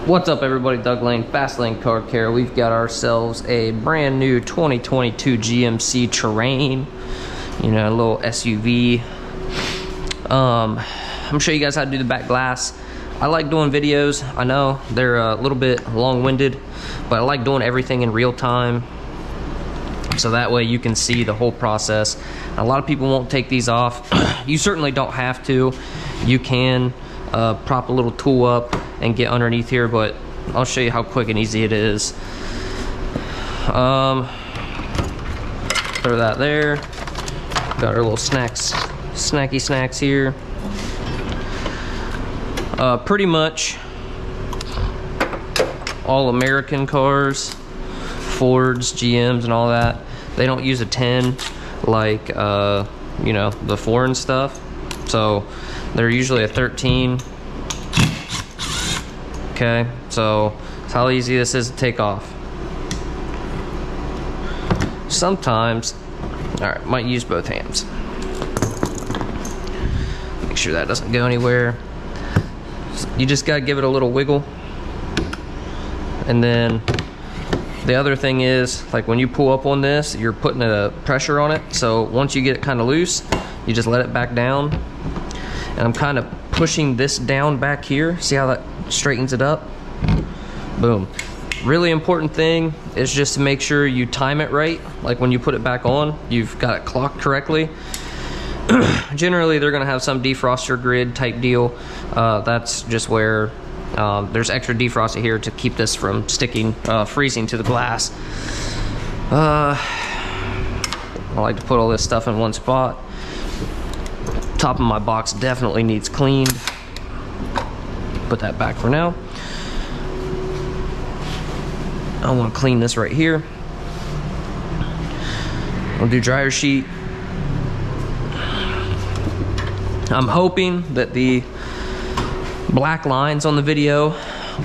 What's up, everybody? Doug Lane, Fast Lane Car Care. We've got ourselves a brand new 2022 GMC Terrain, you know, a little SUV. I'm gonna show you guys how to do the back glass. I like doing videos. I know they're a little bit long-winded, but I like doing everything in real time, so that way you can see the whole process. A lot of people won't take these off. You certainly don't have to. You can prop a little tool up and get underneath here, but I'll show you how quick and easy it is. Throw that there. Got our little snacky snacks here. Pretty much all American cars, Fords, GMs, and all that, they don't use a 10 like you know, the foreign stuff, so they're usually a 13. Okay, so that's how easy this is to take off. Sometimes, all right, might use both hands. Make sure that doesn't go anywhere. You just gotta give it a little wiggle. And then the other thing is, like when you pull up on this, you're putting a pressure on it. So once you get it kind of loose, you just let it back down. And I'm kind of pushing this down back here. See how that straightens it up? Boom. Really important thing is just to make sure you time it right. Like when you put it back on, you've got it clocked correctly. Generally, they're gonna have some defroster grid type deal. That's just where there's extra defroster here to keep this from sticking, freezing to the glass. I like to put all this stuff in one spot. Top of my box definitely needs cleaned. Put that back for now. I want to clean this right here. I'll do dryer sheet. I'm hoping that the black lines on the video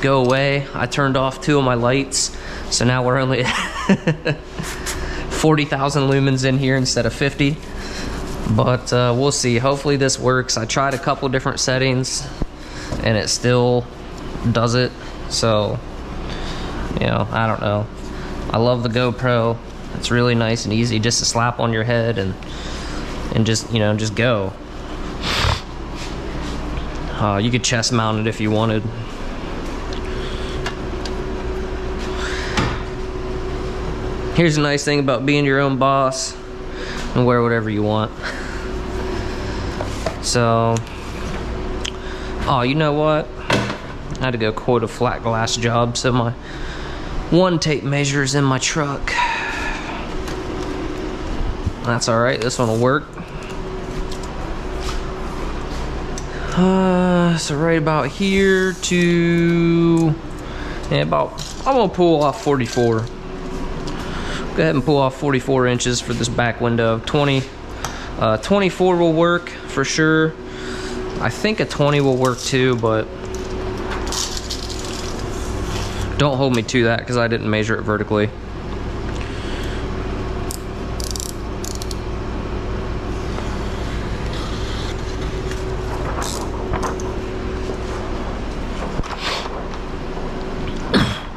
go away. I turned off 2 of my lights, so now we're only 40,000 lumens in here instead of 50. But we'll see. Hopefully this works. I tried a couple different settings and it still does it, so you know, I don't know. I love the GoPro. It's really nice and easy just to slap on your head and just, you know, just go. You could chest mount it if you wanted. Here's a nice thing about being your own boss and wear whatever you want. So, oh, you know what? I had to go quote a flat glass job, so my one tape measure is in my truck. That's all right. This one will work. So right about here to, yeah, about, I'm gonna pull off 44. Go ahead and pull off 44 inches for this back window. 24 will work for sure. I think a 20 will work too, but don't hold me to that because I didn't measure it vertically.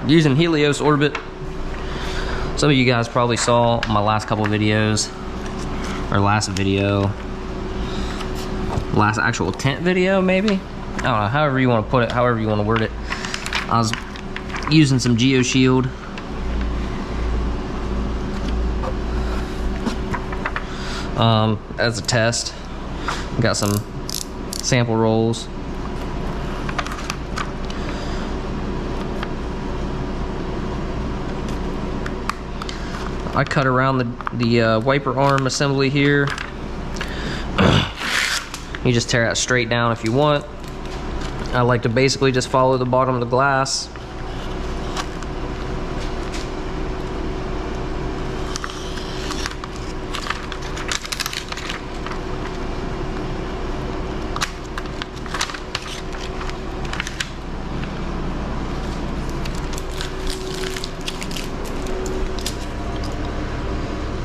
Using Helios Orbit. Some of you guys probably saw my last couple videos, or last actual tint video, maybe? I don't know, however you want to put it, however you want to word it. I was using some GeoShield. As a test. Got some sample rolls. I cut around the wiper arm assembly here. You just tear that straight down if you want. I like to basically just follow the bottom of the glass.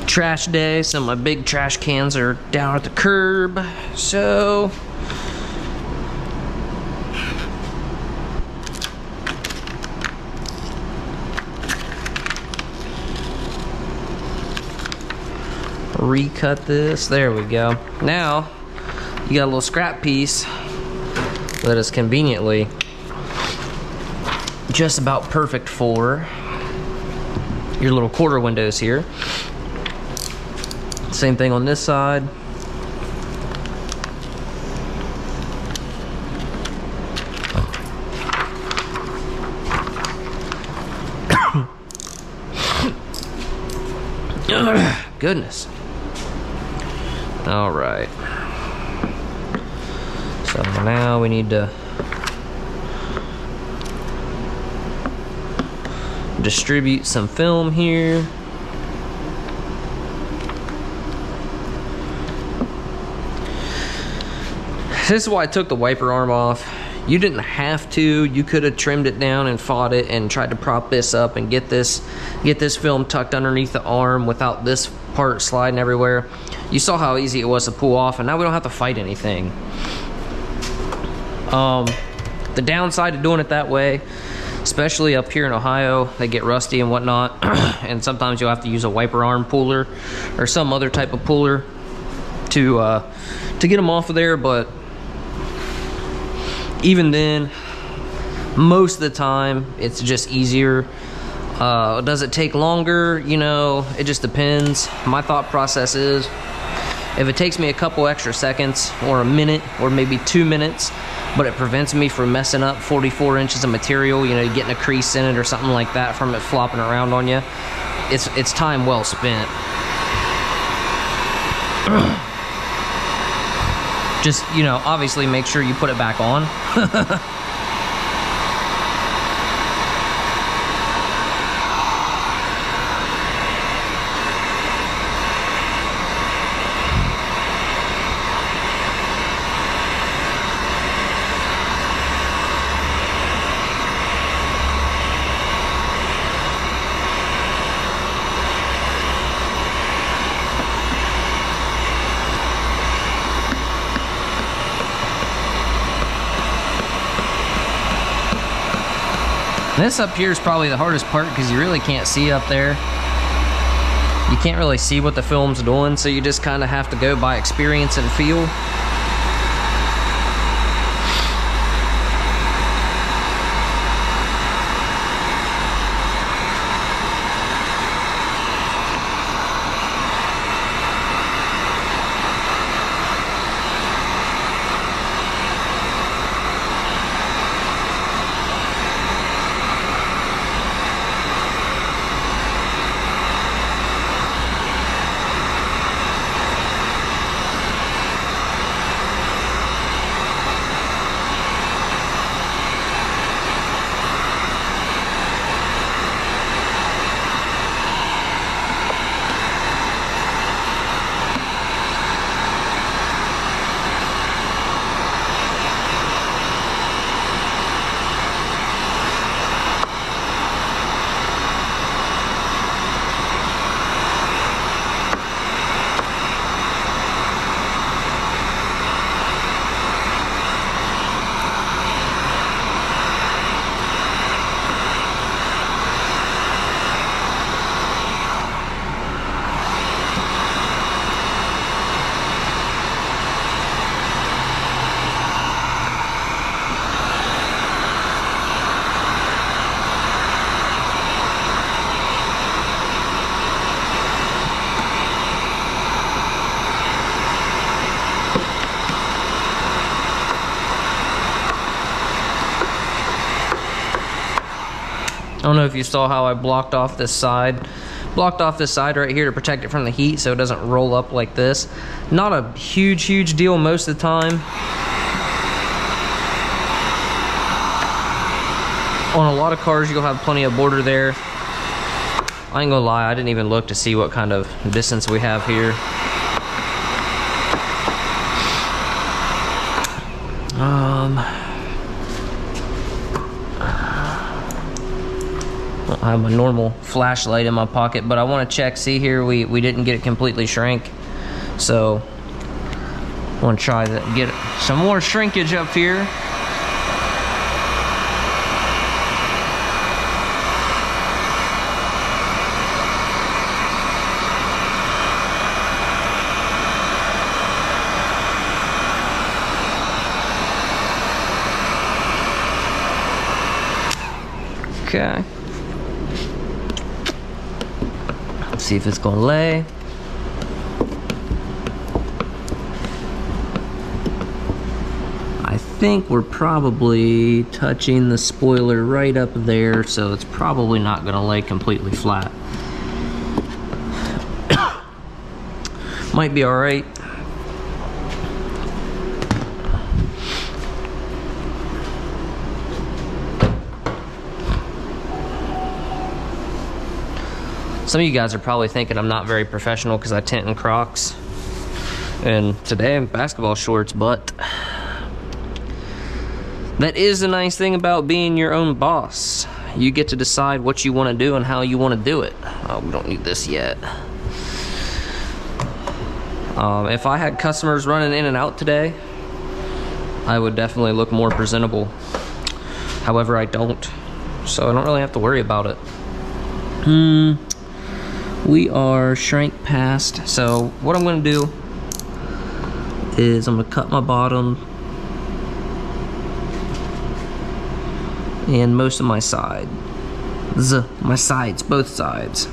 Trash day, some of my big trash cans are down at the curb, so recut this. There we go. Now you got a little scrap piece that is conveniently just about perfect for your little quarter windows here. Same thing on this side. Goodness. All right. So now we need to distribute some film here. This is why I took the wiper arm off. You didn't have to. You could have trimmed it down and fought it and tried to prop this up and get this film tucked underneath the arm without this part sliding everywhere. You saw how easy it was to pull off, and now we don't have to fight anything. The downside of doing it that way, especially up here in Ohio, they get rusty and whatnot, and sometimes you'll have to use a wiper arm puller or some other type of puller to get them off of there. But even then, most of the time, it's just easier. Does it take longer? You know, it just depends. My thought process is, if it takes me a couple extra seconds, or a minute, or maybe 2 minutes, but it prevents me from messing up 44 inches of material, you know, getting a crease in it or something like that from it flopping around on you, it's time well spent. Just, you know, obviously make sure you put it back on. This up here is probably the hardest part because you really can't see up there. You can't really see what the film's doing, so you just kind of have to go by experience and feel. I don't know if you saw how I blocked off this side right here to protect it from the heat so it doesn't roll up like this. Not a huge deal most of the time. On a lot of cars you'll have plenty of border there. I ain't gonna lie, I didn't even look to see what kind of distance we have here. I have my normal flashlight in my pocket, but I want to check, see here, we didn't get it completely shrink. So I want to try to get some more shrinkage up here. Okay. Let's see if it's gonna lay. I think we're probably touching the spoiler right up there, so it's probably not gonna lay completely flat. Might be all right. Some of you guys are probably thinking I'm not very professional because I tint in Crocs and today I'm basketball shorts, but that is the nice thing about being your own boss. You get to decide what you want to do and how you want to do it. Oh, we don't need this yet. If I had customers running in and out today, I would definitely look more presentable. However, I don't, so I don't really have to worry about it. We are shrank past, so what I'm going to do is I'm going to cut my bottom and most of my sides, both sides.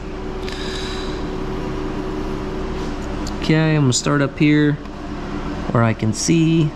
Okay, I'm going to start up here where I can see.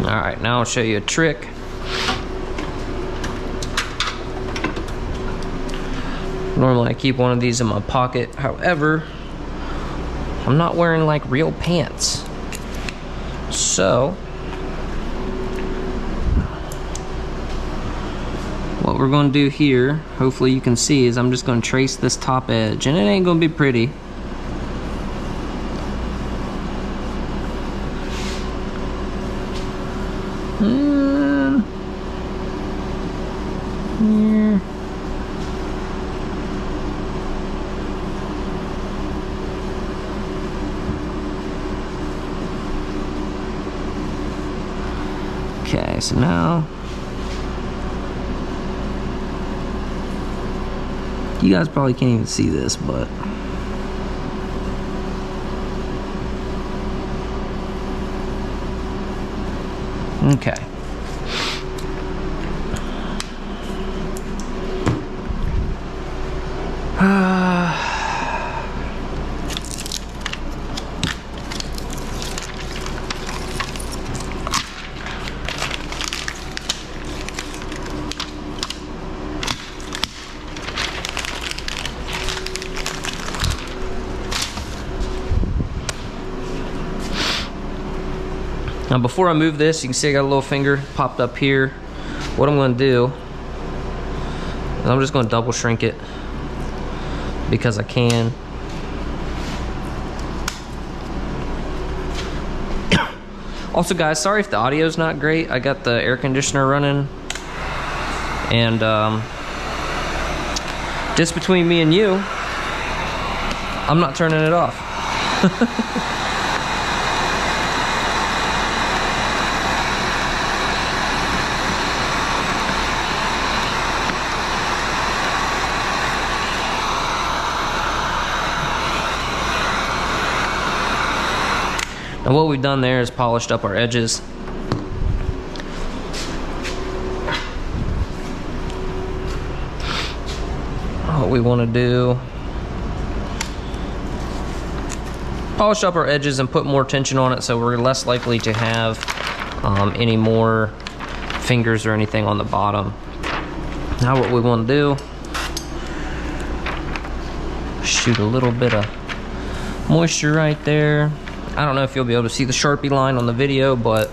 Alright, now I'll show you a trick. Normally I keep one of these in my pocket, however, I'm not wearing like real pants. So, what we're going to do here, hopefully you can see, is I'm just going to trace this top edge, and it ain't going to be pretty. Here. Okay, so now you guys probably can't even see this, but okay. Now before I move this, you can see I got a little finger popped up here. What I'm going to do is I'm just going to double shrink it because I can. Also guys, sorry if the audio's not great. I got the air conditioner running, and just between me and you, I'm not turning it off. And what we've done there is polished up our edges. What we want to do, polish up our edges and put more tension on it so we're less likely to have any more fingers or anything on the bottom. Now what we want to do, shoot a little bit of moisture right there. I don't know if you'll be able to see the Sharpie line on the video, but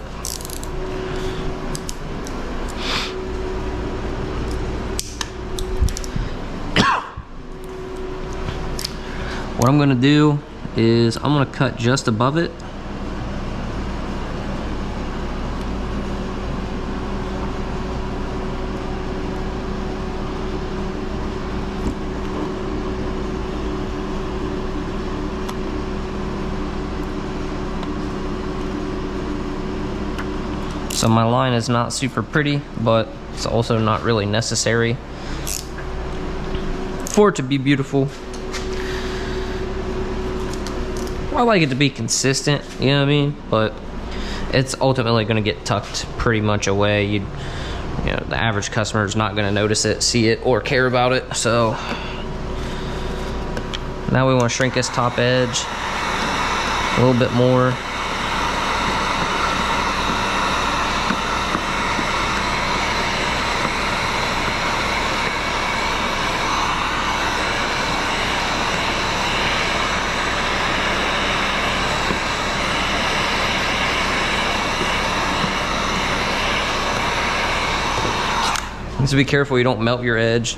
what I'm gonna do is I'm gonna cut just above it. So my line is not super pretty, but it's also not really necessary for it to be beautiful. I like it to be consistent, you know what I mean? But it's ultimately gonna get tucked pretty much away. You know, the average customer is not gonna notice it, see it, or care about it. So now we wanna shrink this top edge a little bit more. So be careful you don't melt your edge,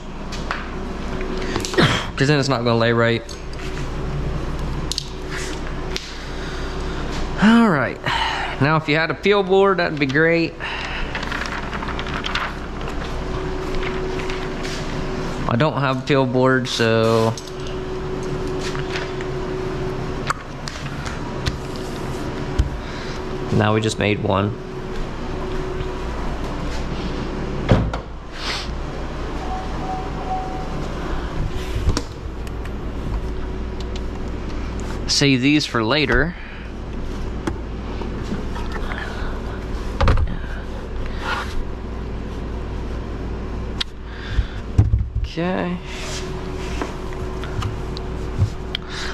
because then it's not going to lay right. All right, now if you had a peel board, that'd be great. I don't have a peel board, so now we just made one. Save these for later. Okay.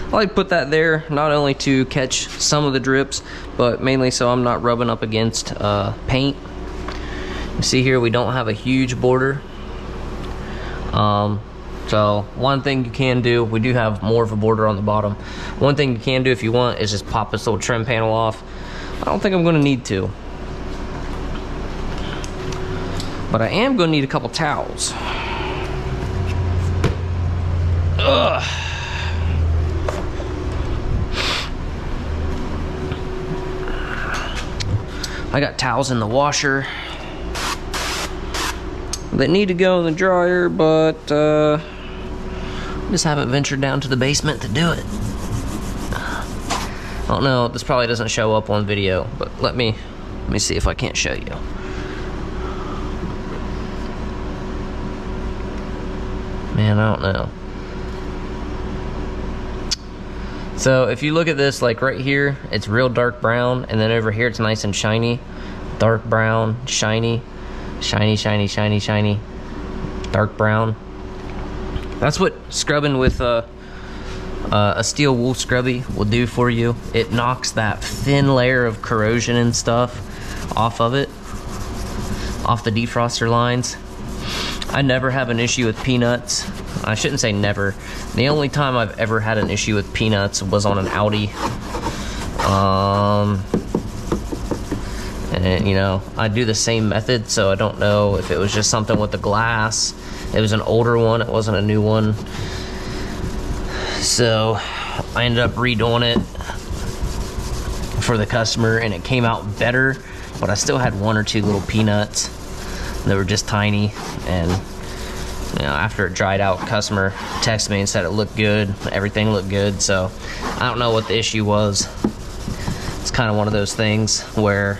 I like to put that there not only to catch some of the drips, but mainly so I'm not rubbing up against paint. You see here we don't have a huge border. So one thing you can do, we do have more of a border on the bottom. One thing you can do if you want is just pop this little trim panel off. I don't think I'm gonna need to, but I am gonna need a couple towels. Ugh. I got towels in the washer that need to go in the dryer, but just haven't ventured down to the basement to do it. I don't know, this probably doesn't show up on video, but let me see if I can't show you. Man, I don't know. So if you look at this, like right here, it's real dark brown, and then over here it's nice and shiny. Dark brown, shiny, shiny, shiny, shiny, shiny, dark brown. That's what scrubbing with a steel wool scrubby will do for you. It knocks that thin layer of corrosion and stuff off of it, off the defroster lines. I never have an issue with peanuts. I shouldn't say never. The only time I've ever had an issue with peanuts was on an Audi. And you know, I do the same method, so I don't know if it was just something with the glass. It was an older one, it wasn't a new one. So I ended up redoing it for the customer, and it came out better, but I still had one or two little peanuts. They were just tiny, and you know, after it dried out, customer texted me and said it looked good, everything looked good. So I don't know what the issue was. It's kind of one of those things where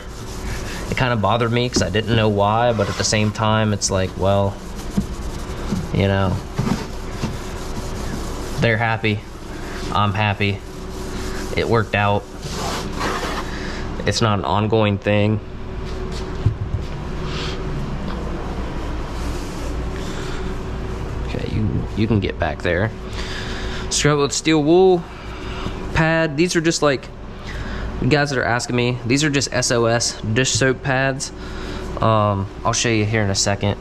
it kind of bothered me because I didn't know why, but at the same time it's like, well, you know, they're happy, I'm happy, it worked out. It's not an ongoing thing. Okay, you can get back there. Scrub with steel wool pad. These are just like, you guys that are asking me, these are just SOS dish soap pads. I'll show you here in a second.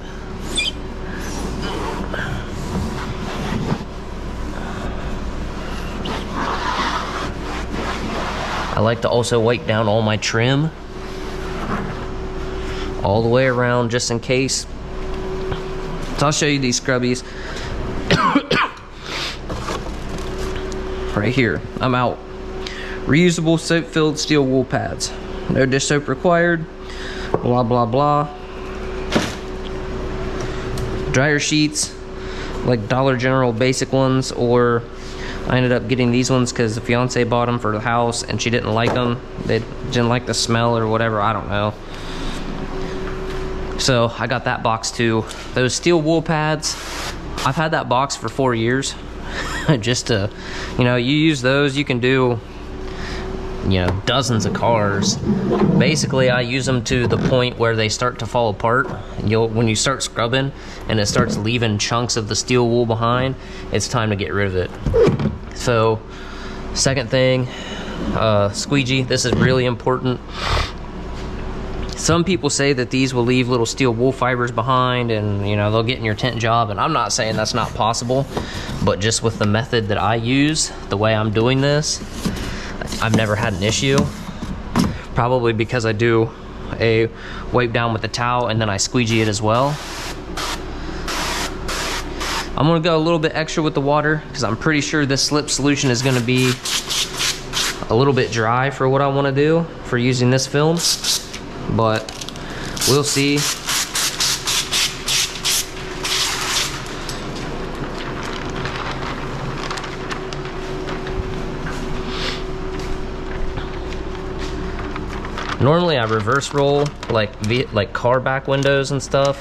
I like to also wipe down all my trim all the way around just in case. So I'll show you these scrubbies. Right here, I'm out Reusable soap-filled steel wool pads. No dish soap required. Blah, blah, blah. Dryer sheets, like Dollar General basic ones, or I ended up getting these ones because the fiance bought them for the house and she didn't like them. They didn't like the smell or whatever, I don't know. So I got that box too. Those steel wool pads, I've had that box for 4 years. Just to, you know, you use those, you can do, you know, dozens of cars. Basically, I use them to the point where they start to fall apart. When you start scrubbing and it starts leaving chunks of the steel wool behind, it's time to get rid of it. So, second thing, squeegee. This is really important. Some people say that these will leave little steel wool fibers behind and, you know, they'll get in your tint job, and I'm not saying that's not possible, but just with the method that I use, the way I'm doing this, I've never had an issue. Probably because I do a wipe down with the towel and then I squeegee it as well. I'm gonna go a little bit extra with the water because I'm pretty sure this slip solution is gonna be a little bit dry for what I wanna do for using this film, but we'll see. Normally I reverse roll like car back windows and stuff,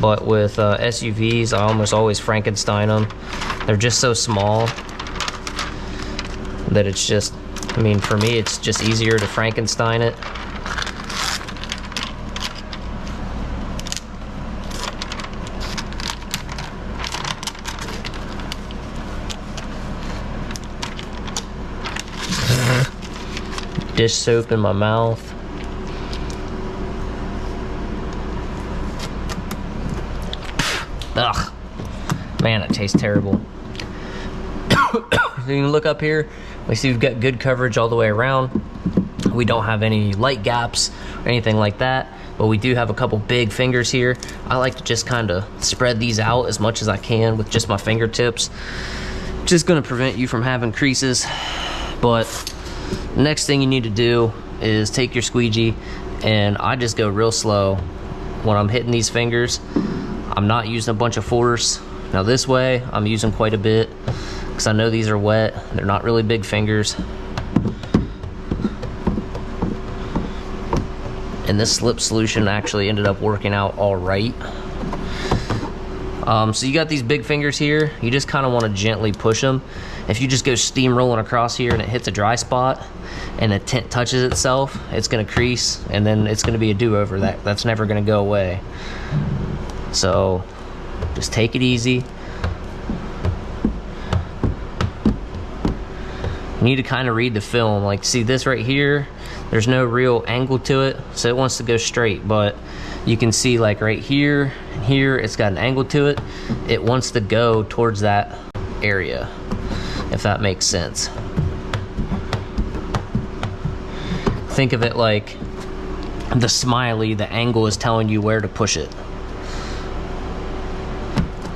but with SUVs I almost always Frankenstein them. They're just so small that it's just, I mean, for me it's just easier to Frankenstein it. Dish soap in my mouth. Ugh, man, it tastes terrible. So you can look up here, we see we've got good coverage all the way around. We don't have any light gaps or anything like that, but we do have a couple big fingers here. I like to just kind of spread these out as much as I can with just my fingertips. Just gonna prevent you from having creases. But next thing you need to do is take your squeegee, and I just go real slow when I'm hitting these fingers. I'm not using a bunch of force. Now this way, I'm using quite a bit because I know these are wet. They're not really big fingers. And this slip solution actually ended up working out all right. So you got these big fingers here. You just kind of want to gently push them. If you just go steamrolling across here and it hits a dry spot and the tint touches itself, it's going to crease, and then it's going to be a do-over. That's never going to go away. So just take it easy. You need to kind of read the film. Like, see this right here, there's no real angle to it, so it wants to go straight, but you can see like right here and here, it's got an angle to it. It wants to go towards that area, if that makes sense. Think of it like the smiley, the angle is telling you where to push it.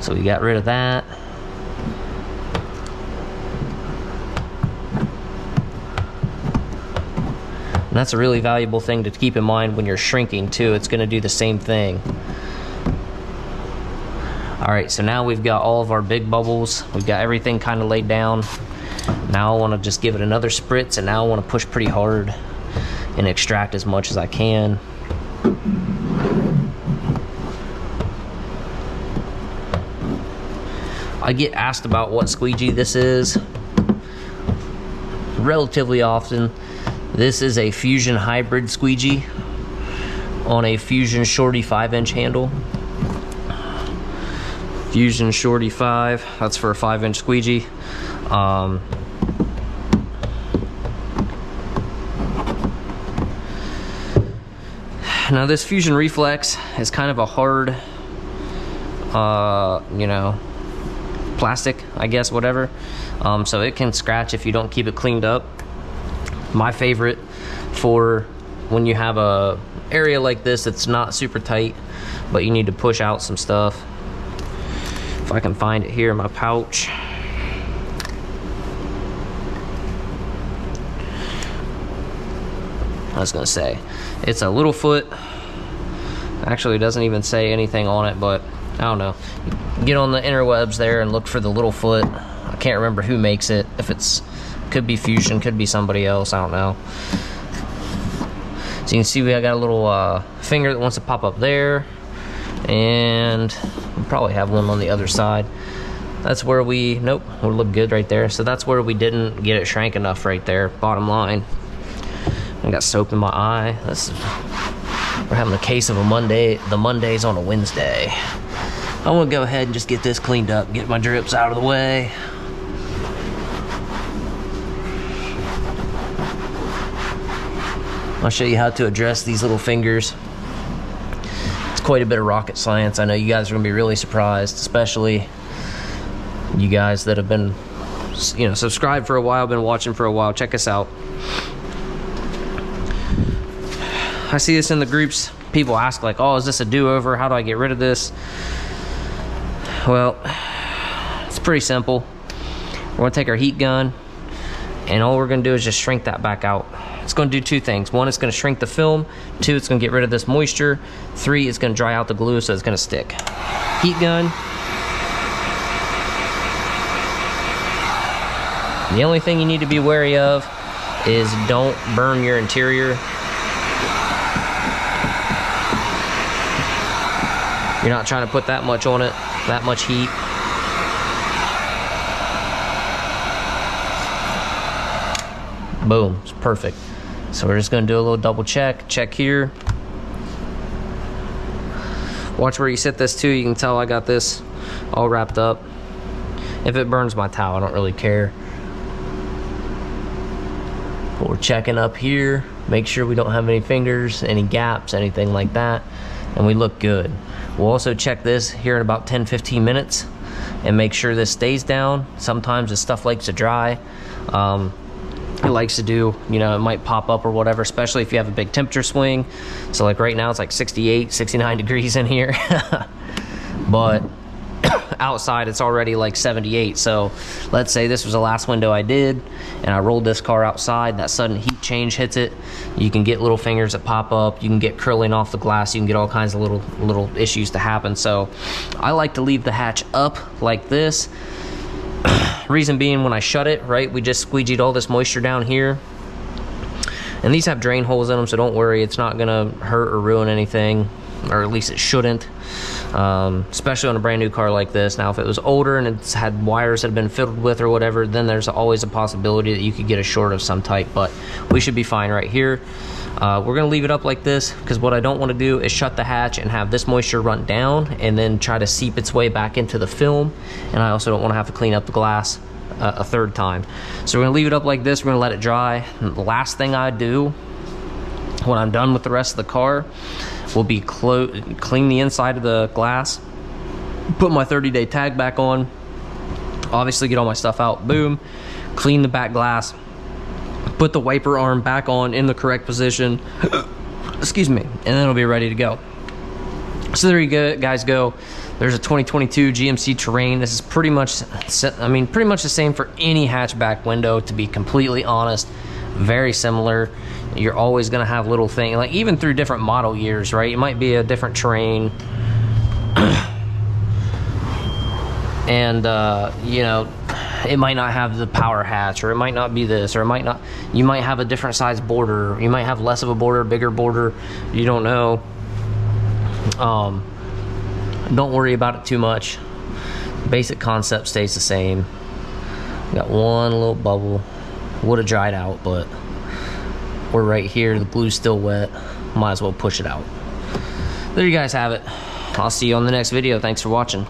So we got rid of that. And that's a really valuable thing to keep in mind when you're shrinking too. It's going to do the same thing. Alright, so now we've got all of our big bubbles. We've got everything kind of laid down. Now I want to just give it another spritz, and now I want to push pretty hard and extract as much as I can. I get asked about what squeegee this is relatively often. This is a Fusion hybrid squeegee on a Fusion Shorty 5-inch handle. Fusion Shorty 5, that's for a 5-inch squeegee. Now this Fusion Reflex is kind of a hard, you know, plastic, I guess, whatever. So it can scratch if you don't keep it cleaned up. My favorite for when you have a area like this that's not super tight, but you need to push out some stuff. If I can find it here in my pouch. I was gonna say, it's a little foot. Actually, it doesn't even say anything on it, but I don't know. Get on the interwebs there and look for the little foot. I can't remember who makes it. If it's, could be Fusion, could be somebody else, I don't know. So you can see we got a little finger that wants to pop up there, and we probably have one on the other side. That's where we, nope, we look good right there. So that's where we didn't get it shrank enough right there, bottom line. I got soap in my eye. We're having a case of a Monday, the Mondays on a Wednesday. I'm gonna go ahead and just get this cleaned up, get my drips out of the way. I'll show you how to address these little fingers. It's quite a bit of rocket science. I know you guys are gonna be really surprised, especially you guys that have been, you know, subscribed for a while, been watching for a while. Check us out. I see this in the groups. People ask like, oh, is this a do-over? How do I get rid of this? Well, it's pretty simple. We're gonna take our heat gun, and all we're gonna do is just shrink that back out. It's gonna do two things. One, it's gonna shrink the film. Two, it's gonna get rid of this moisture. Three, it's gonna dry out the glue, so it's gonna stick. Heat gun. The only thing you need to be wary of is don't burn your interior. You're not trying to put that much on it, that much heat. Boom, it's perfect. So we're just gonna do a little double check here. Watch where you sit this too. You can tell I got this all wrapped up. If it burns my towel, I don't really care. But we're checking up here, make sure we don't have any fingers, any gaps, anything like that, and we look good. We'll also check this here in about 10-15 minutes and make sure this stays down. Sometimes this stuff likes to dry. It likes to do, you know, it might pop up or whatever, especially if you have a big temperature swing. So like right now it's like 68, 69 degrees in here. But outside it's already like 78. So let's say this was the last window I did and I rolled this car outside, that sudden heat change hits it, you can get little fingers that pop up, you can get curling off the glass, you can get all kinds of little issues to happen. So I like to leave the hatch up like this. Reason being, when I shut it, right, we just squeegeed all this moisture down here, and these have drain holes in them, so don't worry, it's not gonna hurt or ruin anything, or at least it shouldn't, especially on a brand new car like this. Now if it was older and it's had wires that have been filled with or whatever, then there's always a possibility that you could get a short of some type, but we should be fine right here. We're gonna leave it up like this because what I don't want to do is shut the hatch and have this moisture run down and then try to seep its way back into the film, and I also don't want to have to clean up the glass a third time. So we're gonna leave it up like this, we're gonna let it dry. And the last thing I do when I'm done with the rest of the car will be clean the inside of the glass, put my 30-day tag back on, obviously get all my stuff out, boom, clean the back glass, put the wiper arm back on in the correct position, excuse me, and then it'll be ready to go. So there you go, guys, go. There's a 2022 GMC Terrain. This is pretty much, I mean, pretty much the same for any hatchback window, to be completely honest. Very similar. You're always gonna have little things, like even through different model years, right? It might be a different Terrain. And, you know, it might not have the power hatch, or it might not be this, or it might not, you might have a different size border, you might have less of a border, bigger border, you don't know. Don't worry about it too much. Basic concept stays the same. Got one little bubble, would have dried out, but we're right here, the glue's still wet, might as well push it out. There you guys have it. I'll see you on the next video. Thanks for watching.